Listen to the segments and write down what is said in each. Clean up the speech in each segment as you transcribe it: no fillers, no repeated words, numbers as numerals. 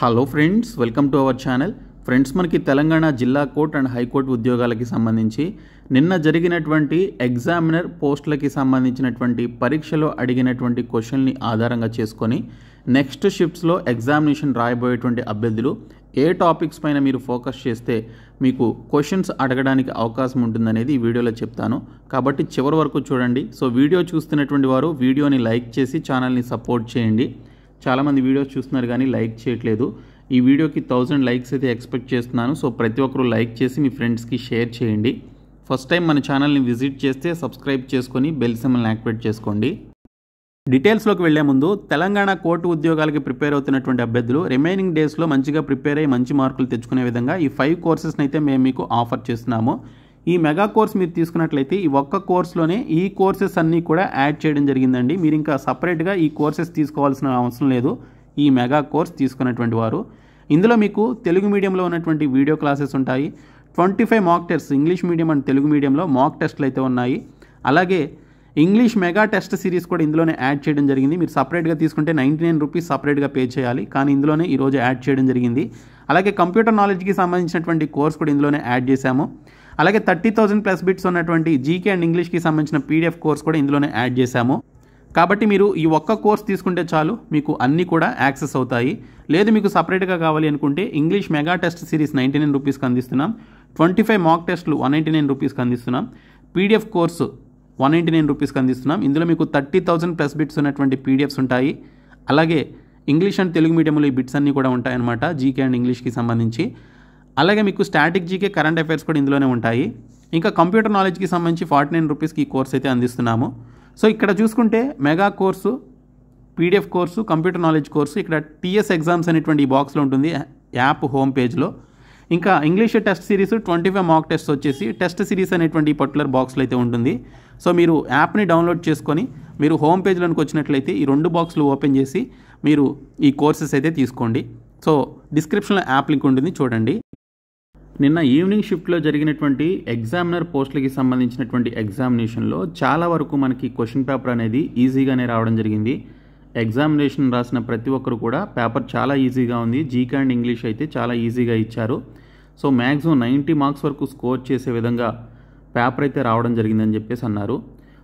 Hello friends, welcome to our channel. Friends, మనకి తెలంగాణ జిల్లా court and high court ఉద్యోగాలకి సంబంధించి నిన్న జరిగినటువంటి ఎగ్జామినర్ పోస్టులకి సంబంధించినటువంటి పరీక్షలో అడిగినటువంటి క్వశ్చన్ని ఆధారంగా చేసుకొని నెక్స్ట్ షిఫ్ట్స్లో ఎగ్జామినేషన్ రాయబోయేటువంటి అభ్యర్థులు ఏ టాపిక్స్ పైన మీరు ఫోకస్ చేస్తే మీకు క్వశ్చన్స్ అడగడానికి అవకాశం ఉంటుందనేది ఈ వీడియోలో చెప్తాను. కాబట్టి చివరి వరకు చూడండి. సో వీడియో చూస్తున్నటువంటి వారు వీడియోని లైక్ చేసి ఛానల్ని సపోర్ట్ చేయండి. చాలామంది వీడియోస్ చూస్తున్నారు కానీ లైక్ చేయట్లేదు. ఈ వీడియోకి 1000 లైక్స్ అయితే ఎక్స్పెక్ట్ చేస్తున్నాను. సో ప్రతి ఒక్కరూ లైక్ చేసి మీ ఫ్రెండ్స్కి షేర్ చేయండి. ఫస్ట్ టైం మన ఛానల్ని విజిట్ చేస్తే సబ్స్క్రైబ్ చేసుకొని బెల్ సింబల్ని యాక్టివేట్ చేసుకోండి. డీటెయిల్స్లోకి వెళ్లే ముందు తెలంగాణ కోర్టు ఉద్యోగాలకి ప్రిపేర్ అవుతున్నటువంటి అభ్యర్థులు రిమైనింగ్ డేస్లో మంచిగా ప్రిపేర్ అయ్యి మంచి మార్కులు తెచ్చుకునే విధంగా ఈ 5 కోర్సెస్ని అయితే మేము మీకు ఆఫర్ చేస్తున్నాము. ఈ మెగా కోర్స్ మీరు తీసుకున్నట్లయితే ఈ ఒక్క కోర్సులోనే ఈ కోర్సెస్ అన్నీ కూడా యాడ్ చేయడం జరిగిందండి. మీరు ఇంకా సపరేట్గా ఈ కోర్సెస్ తీసుకోవాల్సిన అవసరం లేదు. ఈ మెగా కోర్స్ తీసుకున్నటువంటి వారు ఇందులో మీకు తెలుగు మీడియంలో ఉన్నటువంటి వీడియో క్లాసెస్ ఉంటాయి. 25 mock tests English medium and Telugu మీడియంలో మాక్ టెస్ట్లు అయితే ఉన్నాయి. అలాగే ఇంగ్లీష్ మెగా టెస్ట్ సిరీస్ కూడా ఇందులోనే యాడ్ చేయడం జరిగింది. మీరు సపరేట్గా తీసుకుంటే 99 రూపీస్ సపరేట్గా పే చేయాలి, కానీ ఇందులోనే ఈరోజు యాడ్ చేయడం జరిగింది. అలాగే కంప్యూటర్ నాలెడ్జ్కి సంబంధించినటువంటి కోర్స్ కూడా ఇందులోనే యాడ్ చేశాము. అలాగే 30,000 ప్లస్ బిట్స్ ఉన్నటువంటి జీకే అండ్ ఇంగ్లీష్కి సంబంధించిన పీడిఎఫ్ కోర్స్ కూడా ఇందులోనే యాడ్ చేశాము. కాబట్టి మీరు ఈ ఒక్క కోర్స్ తీసుకుంటే చాలు, మీకు అన్నీ కూడా యాక్సెస్ అవుతాయి. లేదు మీకు సపరేట్గా కావాలి అనుకుంటే ఇంగ్లీష్ మెగా టెస్ట్ సిరీస్ 99 రూపీస్కి అందిస్తున్నాం. 25 మాక్ టెస్ట్లు 199 రూపీస్కి అందిస్తున్నాం. పీడిఎఫ్ కోర్సు 199 రూపీస్కి అందిస్తున్నాం. ఇందులో మీకు 30,000 ప్లస్ బిట్స్ ఉన్నటువంటి పీడిఎఫ్స్ ఉంటాయి. అలాగే ఇంగ్లీష్ అండ్ తెలుగు మీడియంలో ఈ బిట్స్ అన్నీ కూడా ఉంటాయన్నమాట, జీకే అండ్ ఇంగ్లీష్కి సంబంధించి. అలాగే మీకు స్టాటిక్ జీకే కరెంట్ అఫైర్స్ కూడా ఇందులోనే ఉంటాయి. ఇంకా కంప్యూటర్ నాలెడ్జ్కి సంబంధించి 49 రూపీస్కి ఈ కోర్స్ అయితే అందిస్తున్నాము. సో ఇక్కడ చూసుకుంటే mega course, PDF course, computer knowledge course, ఇక్కడ టీఎస్ ఎగ్జామ్స్ అనేటువంటి ఈ బాక్స్లో ఉంటుంది యాప్ హోమ్ పేజ్లో. ఇంకా English test series 25 mock test వచ్చేసి టెస్ట్ సిరీస్ అనేటువంటి పర్టికులర్ బాక్స్లో అయితే ఉంటుంది. సో మీరు యాప్ని డౌన్లోడ్ చేసుకొని మీరు హోమ్ పేజ్లోకి వచ్చినట్లయితే ఈ 2 బాక్స్లు ఓపెన్ చేసి మీరు ఈ కోర్సెస్ అయితే తీసుకోండి. సో డిస్క్రిప్షన్లో యాప్ లింక్ ఉంటుంది, చూడండి. నిన్న ఈవినింగ్ షిఫ్ట్లో జరిగినటువంటి ఎగ్జామినర్ పోస్టులకి సంబంధించినటువంటి ఎగ్జామినేషన్లో చాలా వరకు మనకి క్వశ్చన్ పేపర్ అనేది ఈజీగానే రావడం జరిగింది. ఎగ్జామినేషన్ రాసిన ప్రతి ఒక్కరు కూడా పేపర్ చాలా ఈజీగా ఉంది. జీకే అండ్ ఇంగ్లీష్ అయితే చాలా ఈజీగా ఇచ్చారు. సో మ్యాక్సిమం 90 మార్క్స్ వరకు స్కోర్ చేసే విధంగా పేపర్ అయితే రావడం జరిగిందని చెప్పేసి అన్నారు.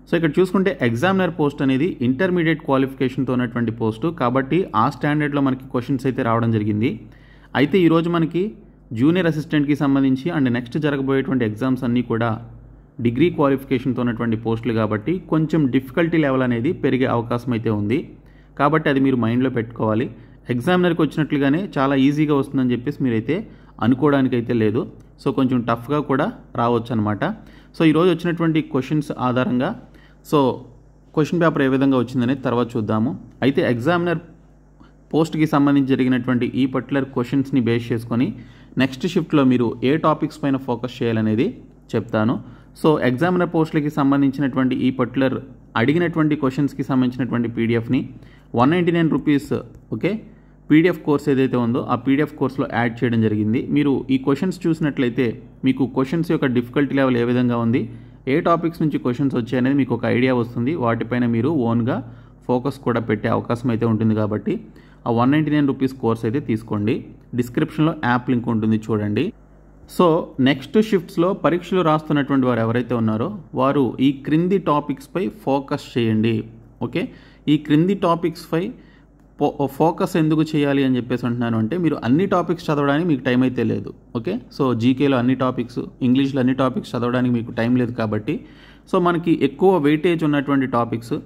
సో ఇక్కడ చూసుకుంటే ఎగ్జామినర్ పోస్ట్ అనేది ఇంటర్మీడియట్ క్వాలిఫికేషన్తో ఉన్నటువంటి పోస్టు, కాబట్టి ఆ స్టాండర్డ్లో మనకి క్వశ్చన్స్ అయితే రావడం జరిగింది. అయితే ఈరోజు మనకి జూనియర్ అసిస్టెంట్కి సంబంధించి అండ్ నెక్స్ట్ జరగబోయేటువంటి ఎగ్జామ్స్ అన్నీ కూడా డిగ్రీ క్వాలిఫికేషన్తో ఉన్నటువంటి పోస్టులు కాబట్టి కొంచెం డిఫికల్టీ లెవెల్ అనేది పెరిగే అవకాశం అయితే ఉంది. కాబట్టి అది మీరు మైండ్లో పెట్టుకోవాలి. ఎగ్జామినర్కి వచ్చినట్లుగానే చాలా ఈజీగా వస్తుందని చెప్పేసి మీరైతే అనుకోవడానికైతే లేదు. సో కొంచెం టఫ్గా కూడా రావచ్చు అనమాట. సో ఈరోజు వచ్చినటువంటి క్వశ్చన్స్ ఆధారంగా సో క్వశ్చన్ పేపర్ ఏ విధంగా వచ్చిందనేది తర్వాత చూద్దాము. అయితే ఎగ్జామినర్ పోస్ట్కి సంబంధించి జరిగినటువంటి ఈ పర్టికులర్ క్వశ్చన్స్ని బేస్ చేసుకొని నెక్స్ట్ షిఫ్ట్లో మీరు ఏ టాపిక్స్ పైన ఫోకస్ చేయాలనేది చెప్తాను. సో ఎగ్జామినర్ పోస్టులకి సంబంధించినటువంటి ఈ పర్టికులర్ అడిగినటువంటి క్వశ్చన్స్కి సంబంధించినటువంటి పీడిఎఫ్ని 199 రూపీస్ ఓకే పీడిఎఫ్ కోర్స్ ఏదైతే ఉందో ఆ పీడిఎఫ్ కోర్స్లో యాడ్ చేయడం జరిగింది. మీరు ఈ క్వశ్చన్స్ చూసినట్లయితే మీకు క్వశ్చన్స్ యొక్క డిఫికల్టీ లెవెల్ ఏ విధంగా ఉంది, ఏ టాపిక్స్ నుంచి క్వశ్చన్స్ వచ్చాయనేది మీకు ఒక ఐడియా వస్తుంది. వాటిపైన మీరు ఓన్గా ఫోకస్ కూడా పెట్టే అవకాశం అయితే ఉంటుంది. కాబట్టి ఆ 199 రూపీస్ కోర్స్ అయితే తీసుకోండి. డిస్క్రిప్షన్లో యాప్ లింక్ ఉంటుంది, చూడండి. సో నెక్స్ట్ షిఫ్ట్స్లో పరీక్షలు రాస్తున్నటువంటి వారు ఎవరైతే ఉన్నారో వారు ఈ క్రింది టాపిక్స్పై ఫోకస్ చేయండి. ఓకే, ఈ క్రింది టాపిక్స్పై ఫోకస్ ఎందుకు చేయాలి అని చెప్పేసి అంటున్నాను అంటే మీరు అన్ని టాపిక్స్ చదవడానికి మీకు టైం అయితే లేదు. ఓకే, సో జీకేలో అన్ని టాపిక్స్, ఇంగ్లీష్లో అన్ని టాపిక్స్ చదవడానికి మీకు టైం లేదు. కాబట్టి సో మనకి ఎక్కువ వెయిటేజ్ ఉన్నటువంటి టాపిక్స్,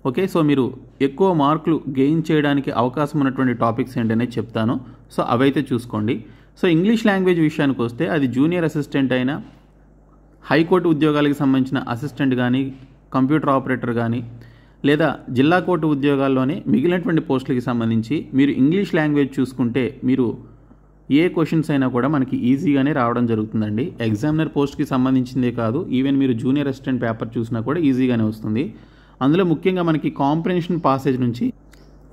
ఓకే, సో మీరు ఎక్కువ మార్కులు గెయిన్ చేయడానికి అవకాశం ఉన్నటువంటి టాపిక్స్ ఏంటనే చెప్తాను. సో అవైతే చూసుకోండి. సో ఇంగ్లీష్ లాంగ్వేజ్ విషయానికి వస్తే అది జూనియర్ అసిస్టెంట్ అయినా, హైకోర్టు ఉద్యోగాలకు సంబంధించిన అసిస్టెంట్ కానీ, కంప్యూటర్ ఆపరేటర్ కానీ, లేదా జిల్లా కోర్టు ఉద్యోగాల్లోనే మిగిలినటువంటి పోస్టులకి సంబంధించి మీరు ఇంగ్లీష్ లాంగ్వేజ్ చూసుకుంటే మీరు ఏ క్వశ్చన్స్ అయినా కూడా మనకి ఈజీగానే రావడం జరుగుతుందండి. ఎగ్జామినర్ పోస్ట్కి సంబంధించిందే కాదు, ఈవెన్ మీరు జూనియర్ అసిస్టెంట్ పేపర్ చూసినా కూడా ఈజీగానే వస్తుంది. అందులో ముఖ్యంగా మనకి కాంప్రిహెన్షన్ పాసేజ్ నుంచి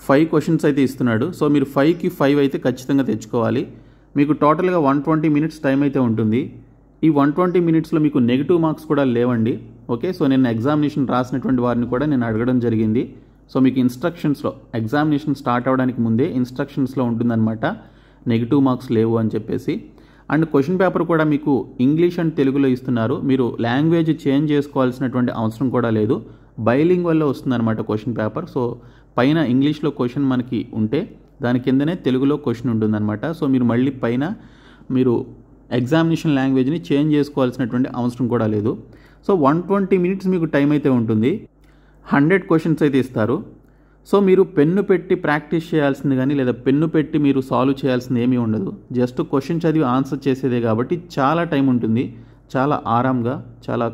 5 క్వశ్చన్స్ అయితే ఇస్తున్నాడు. సో మీరు 5కి 5 అయితే ఖచ్చితంగా తెచ్చుకోవాలి. మీకు టోటల్గా 120 మినిట్స్ టైం అయితే ఉంటుంది. ఈ 120 మినిట్స్లో మీకు నెగిటివ్ మార్క్స్ కూడా లేవండి. ఓకే, సో నేను ఎగ్జామినేషన్ రాసినటువంటి వారిని కూడా నేను అడగడం జరిగింది. సో మీకు ఇన్స్ట్రక్షన్స్లో ఎగ్జామినేషన్ స్టార్ట్ అవ్వడానికి ముందే ఇన్స్ట్రక్షన్స్లో ఉంటుందన్నమాట నెగిటివ్ మార్క్స్ లేవు అని చెప్పేసి. అండ్ క్వశ్చన్ పేపర్ కూడా మీకు ఇంగ్లీష్ అండ్ తెలుగులో ఇస్తున్నారు. మీరు లాంగ్వేజ్ చేంజ్ చేసుకోవాల్సినటువంటి అవసరం కూడా లేదు. బైలింగ్వల్లో వస్తుందన్నమాట క్వశ్చన్ పేపర్. సో పైన ఇంగ్లీష్లో క్వశ్చన్ మనకి ఉంటే దాని కిందనే తెలుగులో క్వశ్చన్ ఉంటుందన్నమాట. సో మీరు మళ్ళీ పైన మీరు ఎగ్జామినేషన్ లాంగ్వేజ్ని చేంజ్ చేసుకోవాల్సినటువంటి అవసరం కూడా లేదు. సో 120 మినిట్స్ మీకు టైం అయితే ఉంటుంది. 100 క్వశ్చన్స్ అయితే ఇస్తారు. సో మీరు పెన్ను పెట్టి ప్రాక్టీస్ చేయాల్సింది కానీ లేదా పెన్ను పెట్టి మీరు సాల్వ్ చేయాల్సింది ఏమీ ఉండదు. జస్ట్ క్వశ్చన్ చదివి ఆన్సర్ చేసేదే కాబట్టి చాలా టైం ఉంటుంది. చాలా ఆరాంగా చాలా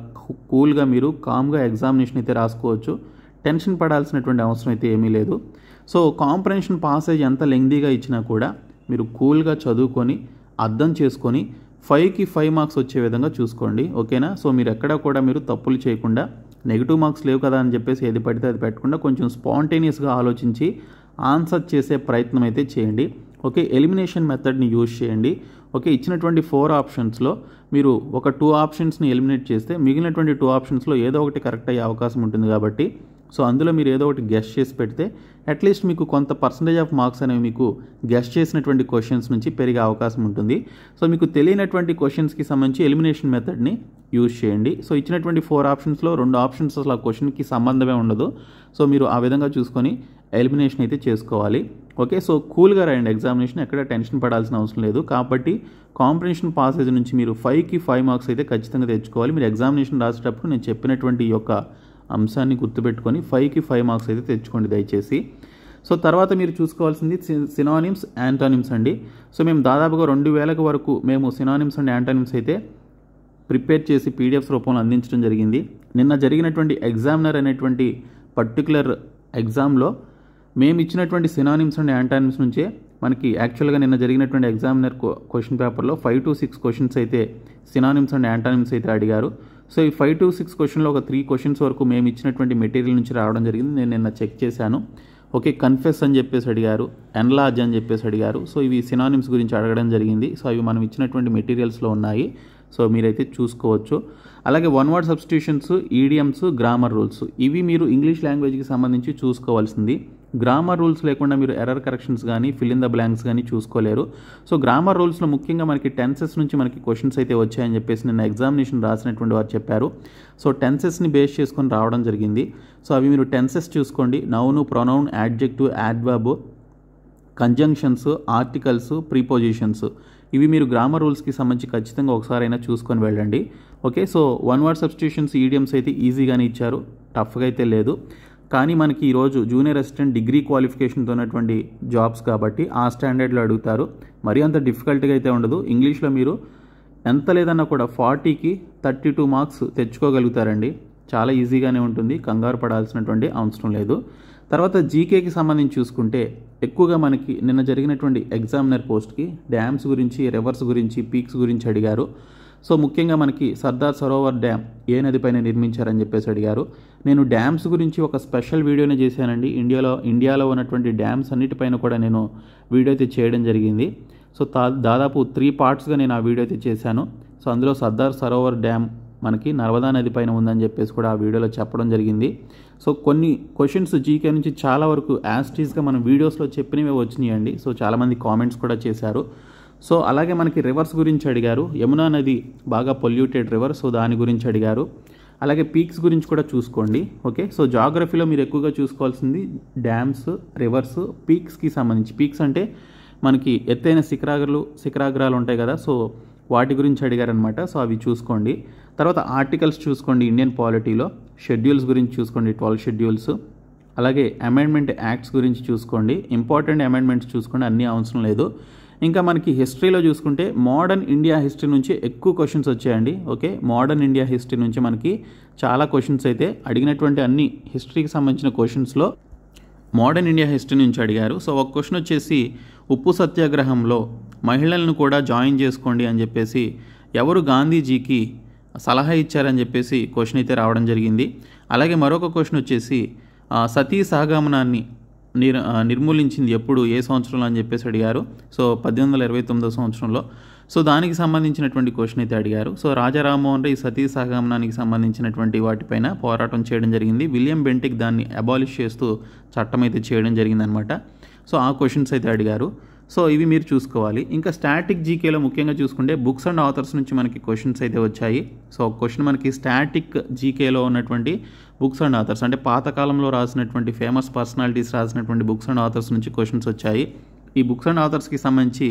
కూల్గా మీరు కామ్గా ఎగ్జామినేషన్ అయితే రాసుకోవచ్చు. టెన్షన్ పడాల్సినటువంటి అవసరం అయితే ఏమీ లేదు. సో కాంప్రహెన్షన్ పాసేజ్ ఎంత లెంగ్దీగా ఇచ్చినా కూడా మీరు కూల్గా చదువుకొని అర్థం చేసుకొని 5కి 5 మార్క్స్ వచ్చే విధంగా చూసుకోండి. ఓకేనా? సో మీరు ఎక్కడా కూడా మీరు తప్పులు చేయకుండా నెగిటివ్ మార్క్స్ లేవు కదా అని చెప్పేసి ఏది పడితే అది పెట్టకుండా కొంచెం స్పాంటేనియస్గా ఆలోచించి ఆన్సర్ చేసే ప్రయత్నం అయితే చేయండి. ఓకే, ఎలిమినేషన్ మెథడ్ని యూజ్ చేయండి. ఓకే, ఇచ్చినటువంటి 4 ఆప్షన్స్లో మీరు ఒక 2 ఆప్షన్స్ని ఎలిమినేట్ చేస్తే మిగిలినటువంటి 2 ఆప్షన్స్లో ఏదో ఒకటి కరెక్ట్ అయ్యే అవకాశం ఉంటుంది కాబట్టి సో అందులో మీరు ఏదో ఒకటి గెస్ చేసి పెడితే అట్లీస్ట్ మీకు కొంత పర్సంటేజ్ ఆఫ్ మార్క్స్ అనేవి మీకు గెస్ చేసినటువంటి క్వశ్చన్స్ నుంచి పెరిగే అవకాశం ఉంటుంది. సో మీకు తెలియనటువంటి క్వశ్చన్స్కి సంబంధించి ఎలిమినేషన్ మెథడ్ని యూజ్ చేయండి. సో ఇచ్చినటువంటి 4 ఆప్షన్స్లో 2 ఆప్షన్స్ అసలు ఆ క్వశ్చన్కి సంబంధమే ఉండదు. సో మీరు ఆ విధంగా చూసుకొని ఎలిమినేషన్ అయితే చేసుకోవాలి. ఓకే, సో కూల్గా రాయండి ఎగ్జామినేషన్, ఎక్కడ టెన్షన్ పడాల్సిన అవసరం లేదు. కాబట్టి కాంప్రహెన్షన్ పాసేజ్ నుంచి మీరు 5కి 5 మార్క్స్ అయితే ఖచ్చితంగా తెచ్చుకోవాలి. మీరు ఎగ్జామినేషన్ రాసేటప్పుడు నేను చెప్పినటువంటి ఈ యొక్క అంశాన్ని గుర్తుపెట్టుకొని 5కి 5 మార్క్స్ అయితే తెచ్చుకోండి దయచేసి. సో తర్వాత మీరు చూసుకోవాల్సింది సినానిమ్స్, యాంటానిమ్స్ అండి. సో మేము దాదాపుగా 2000 వరకు మేము సినానిమ్స్ అండ్ యాంటానిమ్స్ అయితే ప్రిపేర్ చేసి పీడిఎఫ్స్ రూపంలో అందించడం జరిగింది. నిన్న జరిగినటువంటి ఎగ్జామినర్ అనేటువంటి పర్టికులర్ ఎగ్జామ్లో మేము ఇచ్చినటువంటి సినానిమ్స్ అండ్ యాంటానిమ్స్ నుంచే మనకి యాక్చువల్గా నిన్న జరిగినటువంటి ఎగ్జామినర్ క్వశ్చన్ పేపర్లో 5 to 6 క్వశ్చన్స్ అయితే సినానిమ్స్ అండ్ యాంటానిమ్స్ అయితే అడిగారు. సో ఈ 5 to 6 క్వశ్చన్లో ఒక 3 క్వశ్చన్స్ వరకు మేము ఇచ్చినటువంటి మెటీరియల్ నుంచి రావడం జరిగింది. నేను నిన్న చెక్ చేశాను. ఓకే, కన్ఫెస్ అని చెప్పేసి అడిగారు, ఎన్లార్జ్ అని చెప్పేసి అడిగారు. సో ఇవి సినానిమ్స్ గురించి అడగడం జరిగింది. సో అవి మనం ఇచ్చినటువంటి మెటీరియల్స్లో ఉన్నాయి. సో మీరైతే చూసుకోవచ్చు. అలాగే 1 word substitutions, idioms, grammar rules ఇవి మీరు ఇంగ్లీష్ లాంగ్వేజ్కి సంబంధించి చూసుకోవాల్సింది. గ్రామర్ రూల్స్ లేకుండా మీరు ఎర్రర్ కరెక్షన్స్ కానీ ఫిల్ ఇన్ ద బ్లాంక్స్ కానీ చూసుకోలేరు. సో గ్రామర్ రూల్స్లో ముఖ్యంగా మనకి టెన్సెస్ నుంచి మనకి క్వశ్చన్స్ అయితే వచ్చాయని చెప్పేసి నిన్న ఎగ్జామినేషన్ రాసినటువంటి వారు చెప్పారు. సో టెన్సెస్ని బేస్ చేసుకొని రావడం జరిగింది. సో అవి మీరు టెన్సెస్ చూసుకోండి. Noun, pronoun, adjective, adverb, conjunctions, articles, prepositions ఇవి మీరు గ్రామర్ రూల్స్కి సంబంధించి ఖచ్చితంగా ఒకసారైనా చూసుకొని వెళ్ళండి. Okay, so 1 word substitutions, idioms అయితే ఈజీగానే ఇచ్చారు, టఫ్గా అయితే లేదు. కానీ మనకి ఈరోజు జూనియర్ అసిస్టెంట్ డిగ్రీ క్వాలిఫికేషన్తో ఉన్నటువంటి జాబ్స్ కాబట్టి ఆ స్టాండర్డ్లో అడుగుతారు. మరీ అంత డిఫికల్ట్గా అయితే ఉండదు. ఇంగ్లీష్లో మీరు ఎంత లేదన్నా కూడా 40కి 32 మార్క్స్ తెచ్చుకోగలుగుతారండి. చాలా ఈజీగానే ఉంటుంది, కంగారు పడాల్సినటువంటి అవసరం లేదు. తర్వాత జీకేకి సంబంధించి చూసుకుంటే ఎక్కువగా మనకి నిన్న జరిగినటువంటి ఎగ్జామినర్ పోస్ట్కి డ్యామ్స్ గురించి, రివర్స్ గురించి, పీక్స్ గురించి అడిగారు. సో ముఖ్యంగా మనకి సర్దార్ సరోవర్ డ్యామ్ ఏ నదిపైన నిర్మించారని చెప్పేసి అడిగారు. నేను డ్యామ్స్ గురించి ఒక స్పెషల్ వీడియోనే చేశానండి. ఇండియాలో ఉన్నటువంటి డ్యామ్స్ అన్నిటిపైన కూడా నేను వీడియో అయితే చేయడం జరిగింది. సో దాదాపు 3 పార్ట్స్గా నేను ఆ వీడియో అయితే చేశాను. సో అందులో సర్దార్ సరోవర్ డ్యామ్ మనకి నర్మదా నది పైన ఉందని చెప్పేసి కూడా ఆ వీడియోలో చెప్పడం జరిగింది. సో కొన్ని క్వశ్చన్స్ జీకే నుంచి చాలా వరకు యాస్టీస్గా మనం వీడియోస్లో చెప్పినవే వచ్చినాయండి. సో చాలామంది కామెంట్స్ కూడా చేశారు. సో అలాగే మనకి రివర్స్ గురించి అడిగారు. యమునా నది బాగా పొల్యూటెడ్ రివర్, సో దాని గురించి అడిగారు. అలాగే పీక్స్ గురించి కూడా చూసుకోండి. ఓకే, సో జాగ్రఫీలో మీరు ఎక్కువగా చూసుకోవాల్సింది డ్యామ్స్, రివర్స్, పీక్స్కి సంబంధించి. పీక్స్ అంటే మనకి ఎత్తైన శిఖరాగ్రాలు ఉంటాయి కదా, సో వాటి గురించి అడిగారనమాట. సో అవి చూసుకోండి. తర్వాత ఆర్టికల్స్ చూసుకోండి. ఇండియన్ పాలిటీలో షెడ్యూల్స్ గురించి చూసుకోండి, 12 షెడ్యూల్స్. అలాగే అమెండ్మెంట్ యాక్ట్స్ గురించి చూసుకోండి. ఇంపార్టెంట్ అమెండ్మెంట్స్ చూసుకోండి, అన్నీ అవసరం లేదు. ఇంకా మనకి హిస్టరీలో చూసుకుంటే మోడర్న్ ఇండియా హిస్టరీ నుంచి ఎక్కువ క్వశ్చన్స్ వచ్చాయండి. ఓకే, మోడర్న్ ఇండియా హిస్టరీ నుంచి మనకి చాలా క్వశ్చన్స్ అయితే అడిగినటువంటి అన్ని హిస్టరీకి సంబంధించిన క్వశ్చన్స్లో మోడర్న్ ఇండియా హిస్టరీ నుంచి అడిగారు. సో ఒక క్వశ్చన్ వచ్చేసి ఉప్పు సత్యాగ్రహంలో మహిళలను కూడా జాయిన్ చేసుకోండి అని చెప్పేసి ఎవరు గాంధీజీకి సలహా ఇచ్చారని చెప్పేసి క్వశ్చన్ అయితే రావడం జరిగింది. అలాగే మరొక క్వశ్చన్ వచ్చేసి సతీ సహగమనాన్ని నిర్మూలించింది ఎప్పుడు, ఏ సంవత్సరంలో అని చెప్పేసి అడిగారు. సో 1829 సంవత్సరంలో. సో దానికి సంబంధించినటువంటి క్వశ్చన్ అయితే అడిగారు. సో రాజా రామ్మోహన్ రాయ్ ఈ సతీ సహగమనానికి సంబంధించినటువంటి వాటిపైన పోరాటం చేయడం జరిగింది. విలియం బెంటిక్ దాన్ని అబాలిష్ చేస్తూ చట్టం అయితే చేయడం జరిగిందనమాట. సో ఆ క్వశ్చన్స్ అయితే అడిగారు. సో ఇవి మీరు చూసుకోవాలి. ఇంకా స్టాటిక్ జీకేలో ముఖ్యంగా చూసుకుంటే బుక్స్ అండ్ ఆథర్స్ నుంచి మనకి క్వశ్చన్స్ అయితే వచ్చాయి. సో క్వశ్చన్ మనకి స్టాటిక్ జీకేలో ఉన్నటువంటి బుక్స్ అండ్ ఆథర్స్ అంటే పాతకాలంలో రాసినటువంటి ఫేమస్ పర్సనాలిటీస్ రాసినటువంటి బుక్స్ అండ్ ఆథర్స్ నుంచి క్వశ్చన్స్ వచ్చాయి. ఈ బుక్స్ అండ్ ఆథర్స్కి సంబంధించి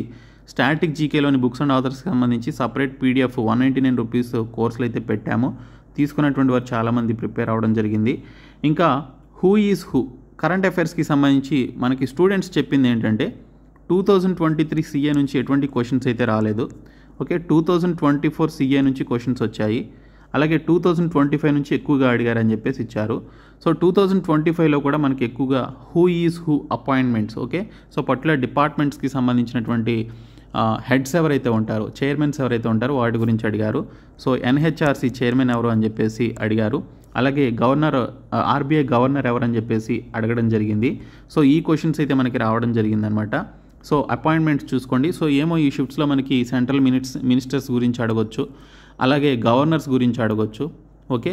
స్టాటిక్ జీకేలోని బుక్స్ అండ్ ఆథర్స్కి సంబంధించి సపరేట్ పీడిఎఫ్ 199 రూపీస్ కోర్సులు అయితే పెట్టాము. తీసుకున్నటువంటి వారు చాలామంది ప్రిపేర్ అవ్వడం జరిగింది. ఇంకా హూ ఈజ్ హూ కరెంట్ అఫైర్స్కి సంబంధించి మనకి స్టూడెంట్స్ చెప్పింది ఏంటంటే 2023 CA నుంచి ఎటువంటి క్వశ్చన్స్ అయితే రాలేదు. ఓకే, 2024 CA నుంచి క్వశ్చన్స్ వచ్చాయి. అలాగే 2025 నుంచి ఎక్కువగా అడిగారని చెప్పేసి ఇచ్చారు. సో 2025లో కూడా మనకి ఎక్కువగా who is who appointments, okay, so particular డిపార్ట్మెంట్స్కి సంబంధించినటువంటి హెడ్స్ ఎవరైతే ఉంటారో, చైర్మన్స్ ఎవరైతే ఉంటారో వాటి గురించి అడిగారు. సో NHRC చైర్మన్ ఎవరు అని చెప్పేసి అడిగారు. అలాగే RBI గవర్నర్ ఎవరని చెప్పేసి అడగడం జరిగింది. సో ఈ క్వశ్చన్స్ అయితే మనకి రావడం జరిగిందనమాట. సో అపాయింట్మెంట్స్ చూసుకోండి. సో ఏమో ఈ షిఫ్ట్స్లో మనకి సెంట్రల్ మినిస్టర్స్ గురించి అడగొచ్చు, అలాగే గవర్నర్స్ గురించి అడగొచ్చు, ఓకే,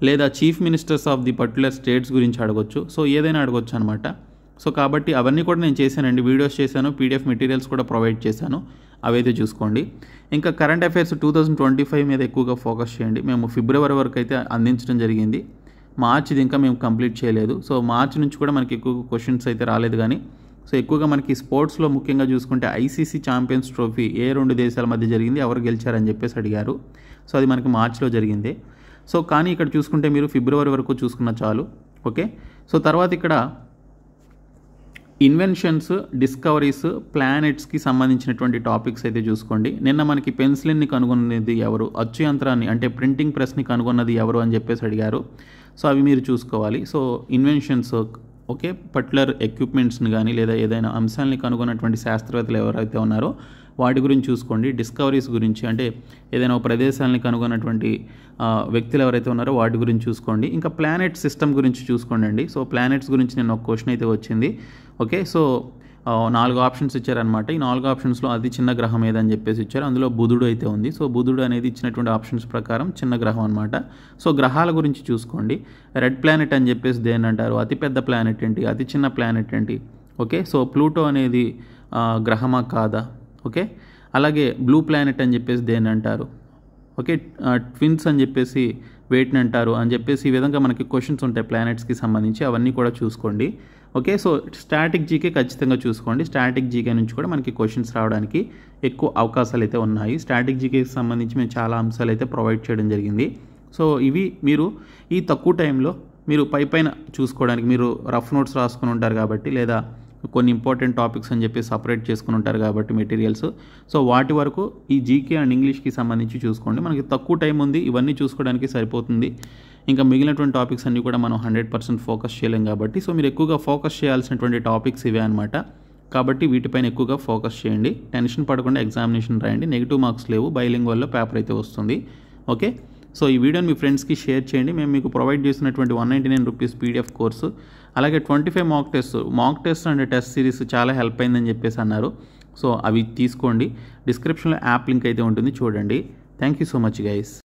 లేదా chief ministers of the particular states గురించి అడగొచ్చు. సో ఏదైనా అడగొచ్చు అనమాట. సో కాబట్టి అవన్నీ కూడా నేను చేశానండి, వీడియోస్ చేశాను, PDF మెటీరియల్స్ కూడా ప్రొవైడ్ చేశాను, అవైతే చూసుకోండి. ఇంకా కరెంట్ అఫైర్స్ 2025 మీద ఎక్కువగా ఫోకస్ చేయండి. మేము ఫిబ్రవరి వరకు అయితే అందించడం జరిగింది. మార్చిది ఇంకా మేము కంప్లీట్ చేయలేదు. సో మార్చి నుంచి కూడా మనకి ఎక్కువ క్వశ్చన్స్ అయితే రాలేదు. కానీ సో ఎక్కువగా మనకి స్పోర్ట్స్లో ముఖ్యంగా చూసుకుంటే ICC ఛాంపియన్స్ ట్రోఫీ ఏ 2 దేశాల మధ్య జరిగింది, ఎవరు గెలిచారని చెప్పేసి అడిగారు. సో అది మనకి మార్చిలో జరిగింది. సో కానీ ఇక్కడ చూసుకుంటే మీరు ఫిబ్రవరి వరకు చూసుకున్న చాలు, ఓకే. సో తర్వాత ఇక్కడ ఇన్వెన్షన్స్, డిస్కవరీస్, ప్లానెట్స్కి సంబంధించినటువంటి టాపిక్స్ అయితే చూసుకోండి. నిన్న మనకి పెన్సిలిన్ని కనుగొన్నది ఎవరు, అచ్చు యంత్రాన్ని అంటే ప్రింటింగ్ ప్రెస్ని కనుగొన్నది ఎవరు అని చెప్పేసి అడిగారు. సో అవి మీరు చూసుకోవాలి. సో ఇన్వెన్షన్స్, ఓకే, పర్టికులర్ ఎక్విప్మెంట్స్ని కానీ లేదా ఏదైనా అంశాలని కనుగొన్నటువంటి శాస్త్రవేత్తలు ఎవరైతే ఉన్నారో వాటి గురించి చూసుకోండి. డిస్కవరీస్ గురించి అంటే ఏదైనా ఒక ప్రదేశాలని కనుగొన్నటువంటి వ్యక్తులు ఎవరైతే ఉన్నారో వాటి గురించి చూసుకోండి. ఇంకా ప్లానెట్ సిస్టమ్ గురించి చూసుకోండి అండి. సో ప్లానెట్స్ గురించి నేను ఒక క్వశ్చన్ అయితే వచ్చింది, ఓకే. సో 4 ఆప్షన్స్ ఇచ్చారనమాట. ఈ 4 ఆప్షన్స్లో అతి చిన్న గ్రహం ఏదని చెప్పేసి ఇచ్చారు. అందులో బుధుడు అయితే ఉంది. సో బుధుడు అనేది ఇచ్చినటువంటి ఆప్షన్స్ ప్రకారం చిన్న గ్రహం అనమాట. సో గ్రహాల గురించి చూసుకోండి. రెడ్ ప్లానెట్ అని చెప్పేసి దేని అంటారు, అతిపెద్ద ప్లానెట్ ఏంటి, అతి చిన్న ప్లానెట్ ఏంటి, ఓకే. సో ప్లూటో అనేది గ్రహమా కాదా, ఓకే. అలాగే బ్లూ ప్లానెట్ అని చెప్పేసి దేని అంటారు, ఓకే. ట్విన్స్ అని చెప్పేసి వేటిని అంటారు అని చెప్పేసి ఈ విధంగా మనకి క్వశ్చన్స్ ఉంటాయి ప్లానెట్స్కి సంబంధించి, అవన్నీ కూడా చూసుకోండి, ఓకే. సో స్టాటిక్ జీకే ఖచ్చితంగా చూసుకోండి. స్టాటిక్ జీకే నుంచి కూడా మనకి క్వశ్చన్స్ రావడానికి ఎక్కువ అవకాశాలు అయితే ఉన్నాయి. స్టాటిక్ జీకేకి సంబంధించి మేము చాలా అంశాలు అయితే ప్రొవైడ్ చేయడం జరిగింది. సో ఇవి మీరు ఈ తక్కువ టైంలో మీరు పైన చూసుకోవడానికి, మీరు రఫ్ నోట్స్ రాసుకుని ఉంటారు కాబట్టి, లేదా కొన్ని ఇంపార్టెంట్ టాపిక్స్ అని చెప్పి సపరేట్ చేసుకుని ఉంటారు కాబట్టి మెటీరియల్స్, సో వాటి వరకు ఈ జీకే అండ్ ఇంగ్లీష్కి సంబంధించి చూసుకోండి. మనకి తక్కువ టైం ఉంది, ఇవన్నీ చూసుకోవడానికి సరిపోతుంది. ఇంకా మిగిలినటువంటి టాపిక్స్ అన్నీ కూడా మనం 100% ఫోకస్ చేయలేం కాబట్టి, సో మీరు ఎక్కువగా ఫోకస్ చేయాల్సినటువంటి టాపిక్స్ ఇవే అనమాట. కాబట్టి వీటిపైన ఎక్కువగా ఫోకస్ చేయండి. టెన్షన్ పడకుండా ఎగ్జామినేషన్ రాయండి. నెగిటివ్ మార్క్స్ లేవు, బైలింగ్వల్లో పేపర్ అయితే వస్తుంది, ఓకే. సో ఈ వీడియోని మీ ఫ్రెండ్స్కి షేర్ చేయండి. మేము మీకు ప్రొవైడ్ చేసినటువంటి 199 రూపీస్ PDF కోర్సు, అలాగే 25 mock test and test series చాలా హెల్ప్ అయిందని చెప్పేసి అన్నారు. సో అవి తీసుకోండి. డిస్క్రిప్షన్లో యాప్ లింక్ అయితే ఉంటుంది, చూడండి. Thank you so much guys.